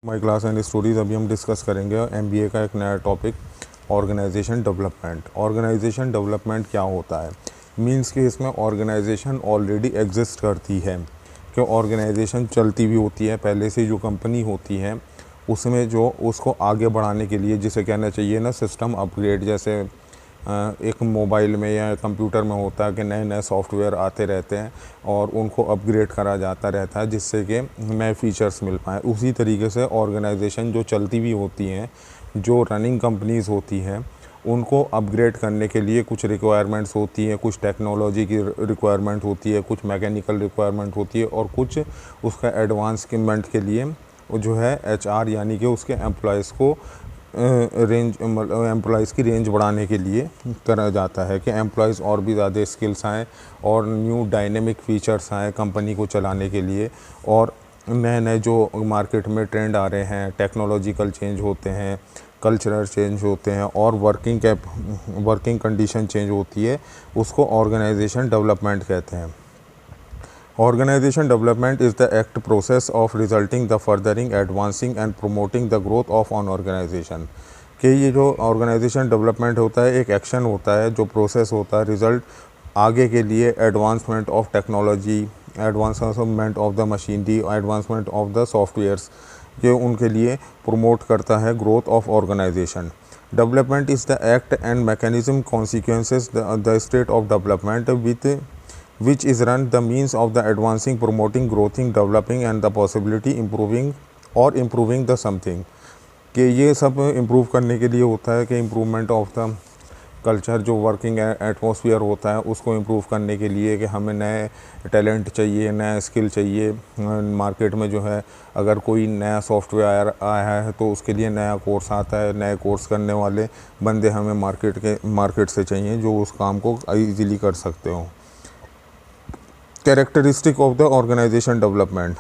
My class and stories. अभी हम discuss करेंगे एमबीए का एक नया topic, organisation development. Organisation development क्या होता है? मीन्स कि इसमें ऑर्गेनाइजेशन ऑलरेडी एग्जिस्ट करती है, कि ऑर्गेनाइजेशन चलती भी होती है, पहले से जो कंपनी होती है उसमें जो उसको आगे बढ़ाने के लिए, जिसे कहना चाहिए ना सिस्टम अपग्रेड। जैसे एक मोबाइल में या कंप्यूटर में होता है कि नए नए सॉफ्टवेयर आते रहते हैं और उनको अपग्रेड करा जाता रहता है जिससे कि नए फीचर्स मिल पाएँ। उसी तरीके से ऑर्गेनाइजेशन जो चलती भी होती हैं, जो रनिंग कंपनीज़ होती हैं, उनको अपग्रेड करने के लिए कुछ रिक्वायरमेंट्स होती हैं, कुछ टेक्नोलॉजी की रिक्वायरमेंट होती है, कुछ मैकेनिकल रिक्वायरमेंट होती है और कुछ उसका एडवांसमेंट के लिए जो है एचआर यानी कि उसके एम्प्लॉयज़ को एम्प्लॉयज़ की रेंज बढ़ाने के लिए करा जाता है कि एम्प्लॉयज़ और भी ज़्यादा स्किल्स आएँ और न्यू डायनेमिक फीचर्स आएँ कंपनी को चलाने के लिए। और नए नए जो मार्केट में ट्रेंड आ रहे हैं, टेक्नोलॉजिकल चेंज होते हैं, कल्चरल चेंज होते हैं और वर्किंग कंडीशन चेंज होती है, उसको ऑर्गेनाइजेशन डेवलपमेंट कहते हैं। Organization development is the act process of resulting the furthering, advancing and promoting the growth of an organization। कि ये जो ऑर्गेनाइजेशन डेवलपमेंट होता है एक एक्शन होता है, जो प्रोसेस होता है, रिज़ल्ट आगे के लिए advancement of technology, advancement of the machinery, advancement of the softwares, ये उनके लिए प्रमोट करता है growth of organisation. Development is the act and mechanism consequences the state of development with which is run the means of the advancing, promoting, growing, developing and the possibility improving the something। कि ये सब improve करने के लिए होता है कि improvement of the culture, जो वर्किंग एटमॉस्फेयर होता है उसको इम्प्रूव करने के लिए कि हमें नए टैलेंट चाहिए, नया स्किल चाहिए। मार्केट में जो है अगर कोई नया सॉफ्टवेयर आया है तो उसके लिए नया कोर्स आता है, नए कोर्स करने वाले बंदे हमें मार्केट से चाहिए जो उस काम को ईज़िली कर सकते हो। Characteristic of the organization development: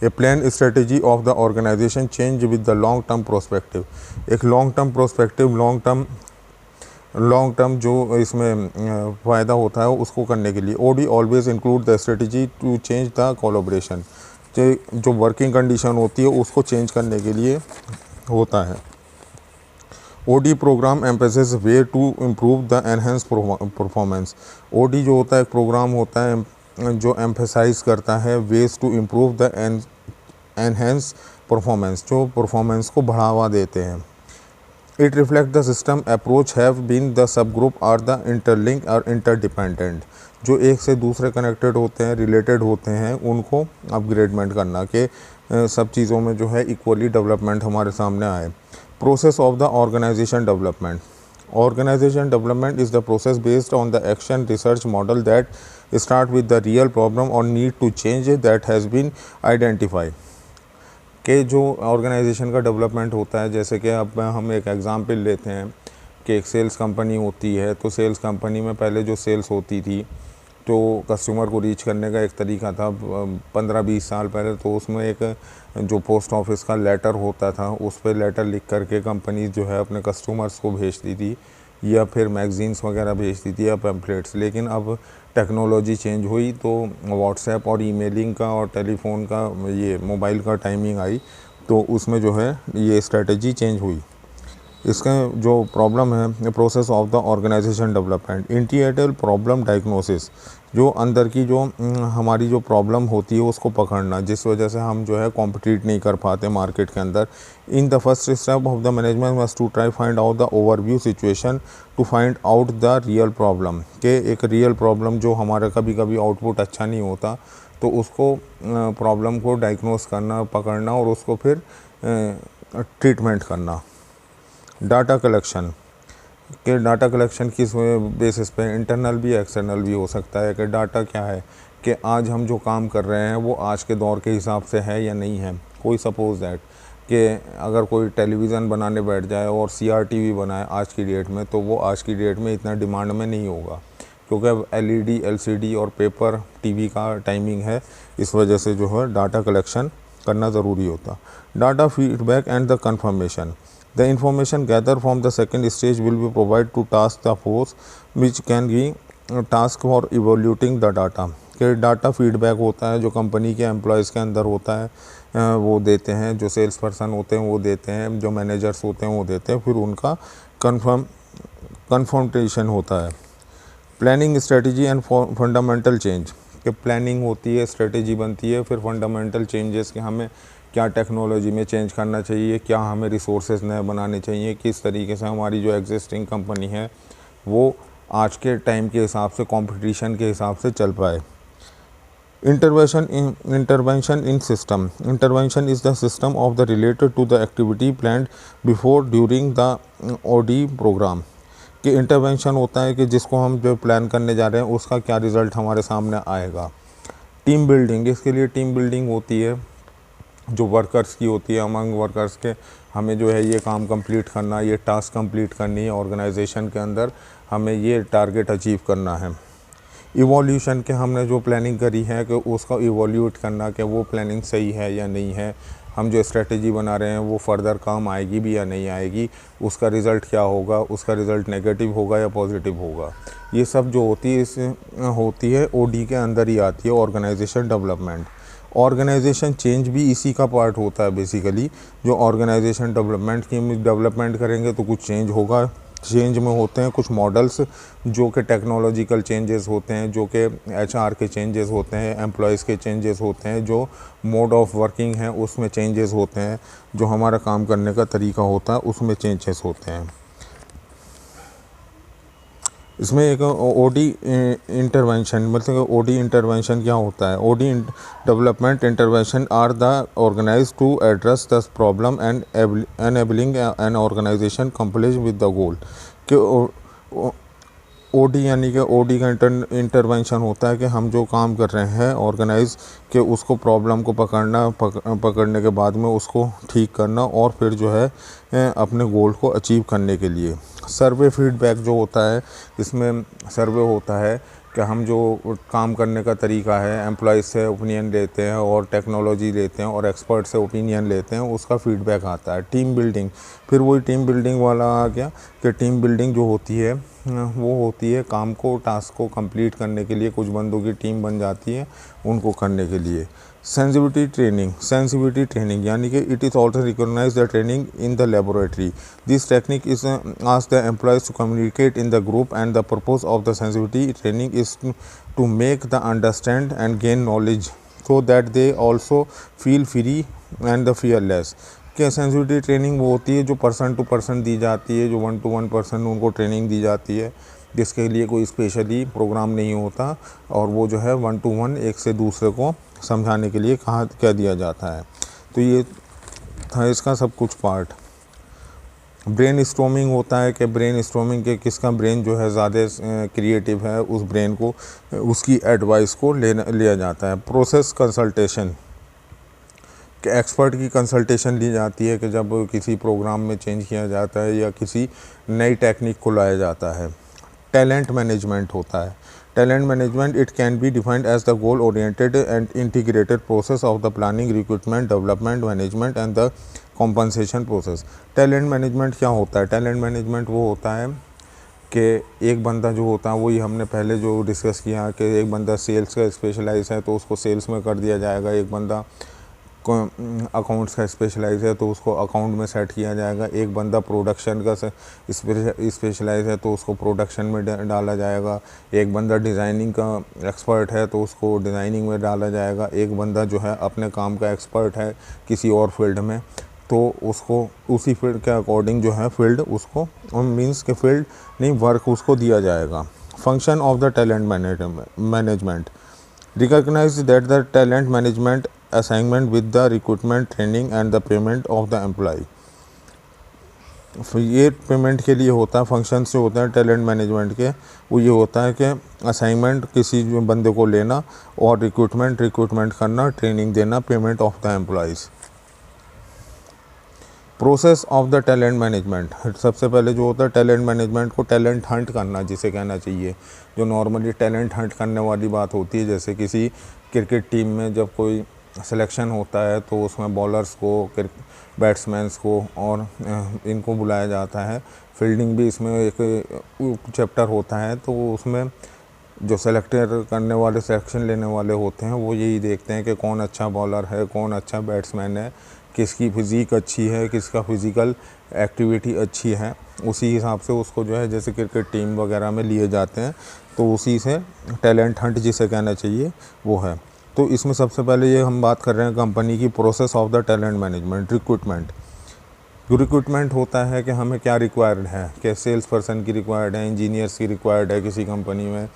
a plan strategy of the organization change with the long term perspective। एक long term perspective, long term जो इसमें फ़ायदा होता है उसको करने के लिए OD always include the strategy to change the collaboration। जो वर्किंग कंडीशन होती है उसको चेंज करने के लिए होता है। OD programme emphasis way to improve the enhance performance. OD जो होता है एक प्रोग्राम होता है जो एम्फेसाइज करता है ways to improve the enhance performance, जो परफॉर्मेंस को बढ़ावा देते हैं। It reflect the system approach have been the sub group are the interlink और इंटरडिपेंडेंट, जो एक से दूसरे कनेक्टेड होते हैं, रिलेटेड होते हैं, उनको अपग्रेडमेंट करना कि सब चीज़ों में जो है इक्वली डेवलपमेंट हमारे सामने आए। Process of the organization development: organization development is the process based on the action research model that start with the real problem or need to change that has been identified। कि जो organisation का development होता है, जैसे कि अब हम एक एग्ज़ाम्पल लेते हैं कि एक सेल्स कंपनी होती है, तो सेल्स कंपनी में पहले जो सेल्स होती थी तो कस्टमर को रीच करने का एक तरीका था 15-20 साल पहले, तो उसमें एक जो पोस्ट ऑफिस का लेटर होता था उस पर लेटर लिख करके कंपनी जो है अपने कस्टमर्स को भेजती थी या फिर मैगज़ीन्स वगैरह भेजती थी या पैम्पलेट्स। लेकिन अब टेक्नोलॉजी चेंज हुई तो व्हाट्सएप और ईमेलिंग का और टेलीफोन का, ये मोबाइल का टाइमिंग आई, तो उसमें जो है ये स्ट्रेटजी चेंज हुई। इसका जो प्रॉब्लम है, process of the organisation development: integrated problem diagnosis, जो अंदर की जो हमारी जो प्रॉब्लम होती है उसको पकड़ना, जिस वजह से हम जो है कॉम्पिटिट नहीं कर पाते मार्केट के अंदर। In the first step of the management must to try find out the overview situation to find out the real problem, के एक रियल प्रॉब्लम जो हमारा कभी कभी आउटपुट अच्छा नहीं होता तो उसको प्रॉब्लम को डायग्नोस करना, पकड़ना और उसको फिर ट्रीटमेंट करना। डाटा कलेक्शन: कि डाटा कलेक्शन किस बेसिस पे, इंटरनल भी एक्सटर्नल भी हो सकता है। कि डाटा क्या है कि आज हम जो काम कर रहे हैं वो आज के दौर के हिसाब से है या नहीं है। कोई सपोज़ दैट कि अगर कोई टेलीविज़न बनाने बैठ जाए और CRTV बनाए आज की डेट में, तो वो आज की डेट में इतना डिमांड में नहीं होगा, क्योंकि अब LED, LCD और पेपर TV का टाइमिंग है। इस वजह से जो है डाटा कलेक्शन करना ज़रूरी होता। Data feedback and the confirmation: the information gathered from the second stage will be provided to task the force which can be task for evaluating the data। कि डाटा फीडबैक होता है जो company के employees के अंदर होता है, वो देते हैं, जो सेल्स पर्सन होते हैं वो देते हैं, जो मैनेजर्स होते हैं वो देते हैं, फिर उनका कन्फर्मेशन होता है। Planning strategy and fundamental change, कि प्लानिंग होती है, स्ट्रेटजी बनती है, फिर फंडामेंटल चेंजेस कि हमें क्या टेक्नोलॉजी में चेंज करना चाहिए, क्या हमें रिसोर्सेज नए बनाने चाहिए, किस तरीके से हमारी जो एग्जिस्टिंग कंपनी है वो आज के टाइम के हिसाब से, कंपटीशन के हिसाब से चल पाए। Intervention in system. Intervention is the system of the related to the activity planned before during the OD program। कि इंटरवेंशन होता है कि जिसको हम जो प्लान करने जा रहे हैं उसका क्या रिज़ल्ट हमारे सामने आएगा। टीम बिल्डिंग, इसके लिए टीम बिल्डिंग होती है जो वर्कर्स की होती है, अमंग वर्कर्स के हमें जो है ये काम कंप्लीट करना, ये टास्क कंप्लीट करनी है, ऑर्गेनाइजेशन के अंदर हमें ये टारगेट अचीव करना है। इवोल्यूशन के हमने जो प्लानिंग करी है कि उसका इवोल्यूट करना कि वो प्लानिंग सही है या नहीं है, हम जो स्ट्रेटजी बना रहे हैं वो फर्दर काम आएगी भी या नहीं आएगी, उसका रिज़ल्ट क्या होगा, उसका रिज़ल्ट नेगेटिव होगा या पॉजिटिव होगा। ये सब जो होती है ओडी के अंदर ही आती है, ऑर्गेनाइजेशन डेवलपमेंट। ऑर्गेनाइजेशन चेंज भी इसी का पार्ट होता है बेसिकली। जो ऑर्गेनाइजेशन डेवलपमेंट करेंगे तो कुछ चेंज होगा। चेंज में होते हैं कुछ मॉडल्स जो कि टेक्नोलॉजिकल चेंजेस होते हैं, जो कि एचआर के चेंजेस होते हैं, एम्प्लॉयज़ के चेंजेस होते हैं, जो मोड ऑफ वर्किंग है उसमें चेंजेस होते हैं, जो हमारा काम करने का तरीका होता है उसमें चेंजेस होते हैं। इसमें एक ओडी इंटरवेंशन, मतलब ओडी इंटरवेंशन क्या होता है। OD development intervention are the organise to address the problem and enabling an organisation complete with the goal. कि ओडी यानी कि ओडी का इंटरवेंशन होता है कि हम जो काम कर रहे हैं ऑर्गेनाइज के उसको प्रॉब्लम को पकड़ने के बाद में उसको ठीक करना और फिर जो है अपने गोल को अचीव करने के लिए। सर्वे फीडबैक जो होता है, इसमें सर्वे होता है कि हम जो काम करने का तरीका है एम्प्लॉयज़ से ओपिनियन लेते हैं और टेक्नोलॉजी लेते हैं और एक्सपर्ट से ओपिनियन लेते हैं, उसका फीडबैक आता है। टीम बिल्डिंग, फिर वही टीम बिल्डिंग वाला आ गया कि टीम बिल्डिंग जो होती है वो होती है काम को, टास्क को कंप्लीट करने के लिए कुछ बंदों की टीम बन जाती है उनको करने के लिए। सेंसिटिविटी ट्रेनिंग यानी कि it is also recognise the training in the laboratory. This technique is ask the employees to communicate in the group and the purpose of the sensitivity training is to make the understand and gain knowledge so that they also feel free and the fearless. कि sensitivity training वो होती है जो person to person दी जाती है, जो 1 to 1 person उनको training दी जाती है, जिसके लिए कोई स्पेशली प्रोग्राम नहीं होता और वो जो है 1 to 1 एक से दूसरे को समझाने के लिए कह दिया जाता है। तो ये था इसका सब कुछ पार्ट। ब्रेन स्टॉर्मिंग होता है कि ब्रेन स्टॉर्मिंग के किसका ब्रेन जो है ज़्यादा क्रिएटिव है, उस ब्रेन को उसकी एडवाइस को लिया जाता है। प्रोसेस कंसल्टेशन कि एक्सपर्ट की कंसल्टेशन ली जाती है कि जब किसी प्रोग्राम में चेंज किया जाता है या किसी नई टेक्निक को लाया जाता है। टैलेंट मैनेजमेंट होता है। Talent management it can be defined as the goal oriented and integrated process of the planning, recruitment, development, management and the compensation process. Talent management क्या होता है। टैलेंट मैनेजमेंट वो होता है कि एक बंदा जो होता है, वही हमने पहले जो डिस्कस किया कि एक बंदा सेल्स का स्पेशलाइज है तो उसको सेल्स में कर दिया जाएगा, एक बंदा अकाउंट्स का स्पेशलाइज है तो उसको अकाउंट में सेट किया जाएगा, एक बंदा प्रोडक्शन का स्पेशलाइज है तो उसको प्रोडक्शन में डाला जाएगा, एक बंदा डिज़ाइनिंग का एक्सपर्ट है तो उसको डिज़ाइनिंग में डाला जाएगा, एक बंदा जो है अपने काम का एक्सपर्ट है किसी और फील्ड में तो उसको उसी फील्ड के अकॉर्डिंग जो है फील्ड उसको मीन्स के फील्ड नहीं वर्क उसको दिया जाएगा। Function of the talent management recognise that the talent management assignment with the recruitment, training and the payment of the employ. ये पेमेंट के लिए होता है, फंक्शन से होता है टैलेंट मैनेजमेंट के, वो ये होता है कि असाइनमेंट किसी जो बंदे को लेना और रिक्रूटमेंट करना, ट्रेनिंग देना, payment of the employees. Process of the talent management, सबसे पहले जो होता है टैलेंट मैनेजमेंट को टैलेंट हंट करना जिसे कहना चाहिए, जो नॉर्मली टैलेंट हंट करने वाली बात होती है। जैसे किसी क्रिकेट टीम में जब कोई सिलेक्शन होता है तो उसमें बॉलर्स को, बैट्समैन्स को और इनको बुलाया जाता है। फील्डिंग भी इसमें एक चैप्टर होता है तो उसमें जो सेलेक्टर करने वाले, सिलेक्शन लेने वाले होते हैं, वो यही देखते हैं कि कौन अच्छा बॉलर है, कौन अच्छा बैट्समैन है, किसकी फिज़िक अच्छी है, किसका फिज़िकल एक्टिविटी अच्छी है। उसी हिसाब से उसको जो है, जैसे क्रिकेट टीम वगैरह में लिए जाते हैं, तो उसी से टैलेंट हंट जिसे कहना चाहिए वो है। तो इसमें सबसे पहले ये हम बात कर रहे हैं कंपनी की process of the talent management. Recruitment होता है कि हमें क्या रिक्वायर्ड है, कि सेल्स पर्सन की रिक्वायर्ड है, इंजीनियर्स की रिक्वायर्ड है किसी कंपनी में,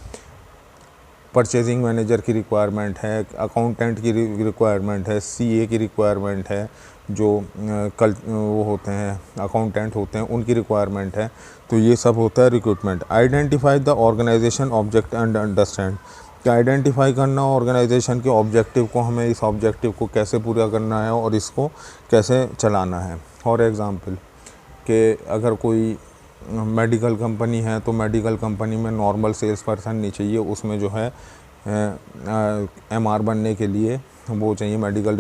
परचेजिंग मैनेजर की रिक्वायरमेंट है, अकाउंटेंट की रिक्वायरमेंट है, सीए की रिक्वायरमेंट है, जो वो होते हैं अकाउंटेंट होते हैं उनकी रिक्वायरमेंट है। तो ये सब होता है recruitment. Identify the organisation object and understand, कि आइडेंटिफाई करना ऑर्गेनाइजेशन के ऑब्जेक्टिव को, हमें इस ऑब्जेक्टिव को कैसे पूरा करना है और इसको कैसे चलाना है। फॉर एग्ज़ाम्पल कि अगर कोई मेडिकल कंपनी है तो मेडिकल कंपनी में नॉर्मल सेल्स पर्सन नहीं चाहिए, उसमें जो है एमआर बनने के लिए वो चाहिए, मेडिकल